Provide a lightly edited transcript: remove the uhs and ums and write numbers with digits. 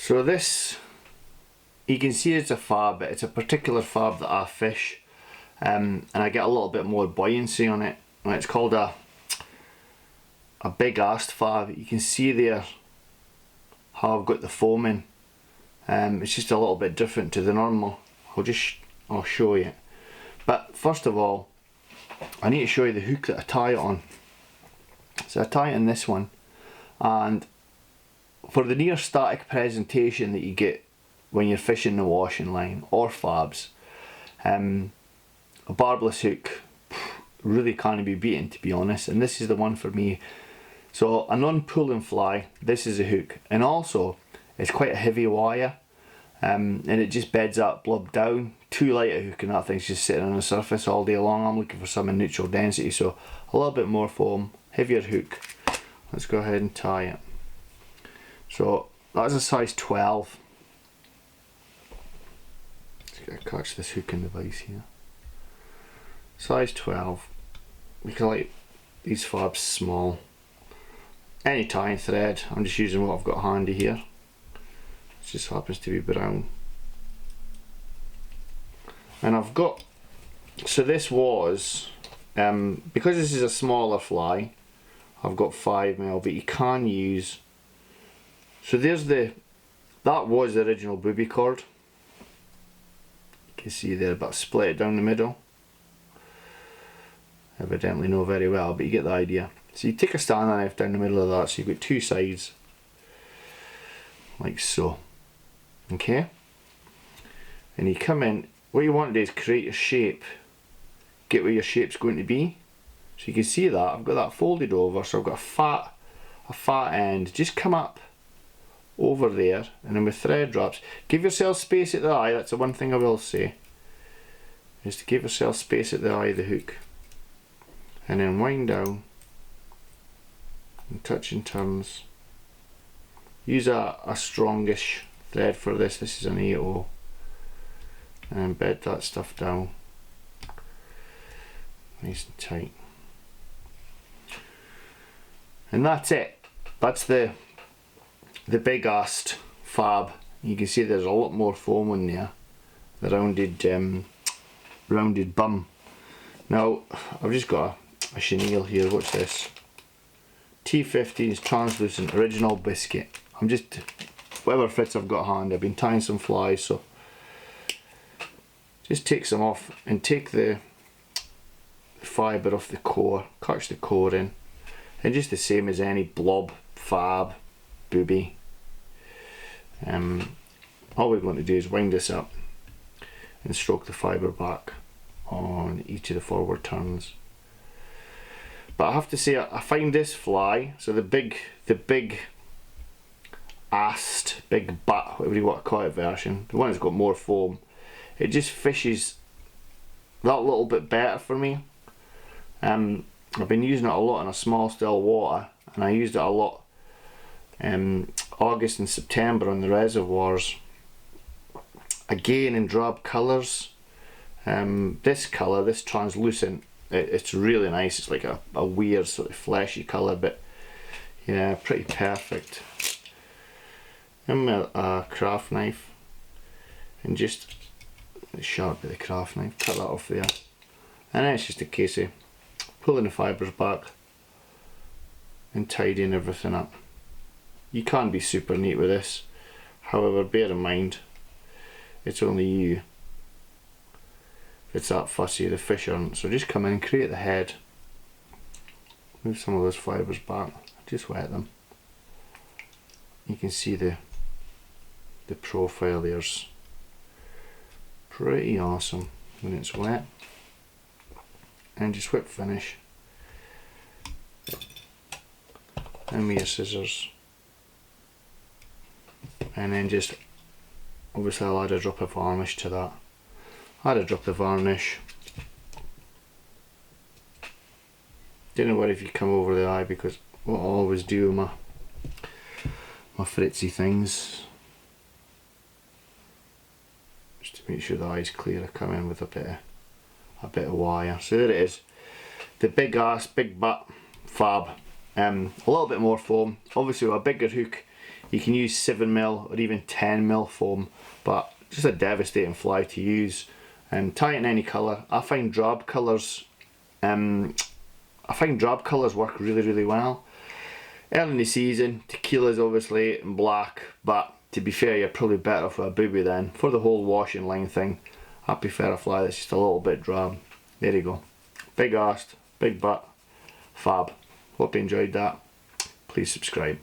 So this, you can see it's a FAB, but it's a particular FAB that I fish, and I get a little bit more buoyancy on it. And it's called a big ass FAB. You can see there how I've got the foam in. It's just a little bit different to the normal. I'll show you. But first of all, I need to show you the hook that I tie it on. So I tie it in this one, and for the near static presentation that you get when you're fishing the washing line or FABs, a barbless hook really can't be beaten, to be honest, and this is the one for me. So a non-pulling fly, this is a hook, and also it's quite a heavy wire, and it just beds that blub down. Too light a hook and that thing's just sitting on the surface all day long. I'm looking for some in neutral density, so a little bit more foam, heavier hook. Let's go ahead and tie it. So that's a size 12. Just gotta catch this hook in the vise here. Size 12, because I like these FABs small. Any tying thread, I'm just using what I've got handy here. It just happens to be brown. And I've got, so this was, because this is a smaller fly, I've got 5mm, but you can use, so there's that was the original booby cord. You can see there, but I split it down the middle. Evidently know very well, but you get the idea. So you take a Stanley knife down the middle of that, so you've got two sides, like so. Okay? And you come in, what you want to do is create your shape, get where your shape's going to be. So you can see that, I've got that folded over, so I've got a fat end. Just come up over there, and then with thread drops, give yourself space at the eye. That's the one thing I will say, is to give yourself space at the eye of the hook. And then wind down and touch and turns. Use a strongish thread for this. This is an 8/0, and bed that stuff down nice and tight. And that's it. That's the big ass FAB. You can see there's a lot more foam in there. The rounded bum. Now I've just got a chenille here. What's this? T15's translucent original biscuit. I'm just, whatever fits I've got handy. I've been tying some flies, so just take some off and take the fibre off the core, catch the core in, and just the same as any blob, FAB, booby. All we're going to do is wind this up and stroke the fibre back on each of the forward turns. But I have to say, I find this fly, so the big assed, big butt, whatever you want to call it version, the one that's got more foam, it just fishes that little bit better for me. I've been using it a lot in a small still water, and I used it a lot August and September on the reservoirs. Again in drab colours. This colour, this translucent, it's really nice. It's like a weird sort of fleshy colour, but yeah, pretty perfect. And a craft knife, and just the sharp of the craft knife, cut that off there, and then it's just a case of pulling the fibres back and tidying everything up. You can be super neat with this, however bear in mind it's only you if it's that fussy, the fish aren't. So just come in and create the head, move some of those fibres back, just wet them. You can see the profile there's pretty awesome when it's wet. And just whip finish, and with your scissors, and then just obviously I'll add a drop of varnish to that. Add a drop of varnish. Don't worry if you come over the eye, because what I always do with my fritzy things, just to make sure the eye's clear, I come in with a bit of wire. So there it is, the big ass, big butt FAB. A little bit more foam. Obviously with a bigger hook You can use 7mm or even 10mm foam, but just a devastating fly to use. And tie it in any colour. I find drab colours work really well. Early in the season, tequila's obviously in black, but to be fair, you're probably better off with a booby then. For the whole washing line thing, I prefer a fly that's just a little bit drab. There you go. Big arse, big butt, fab. Hope you enjoyed that. Please subscribe.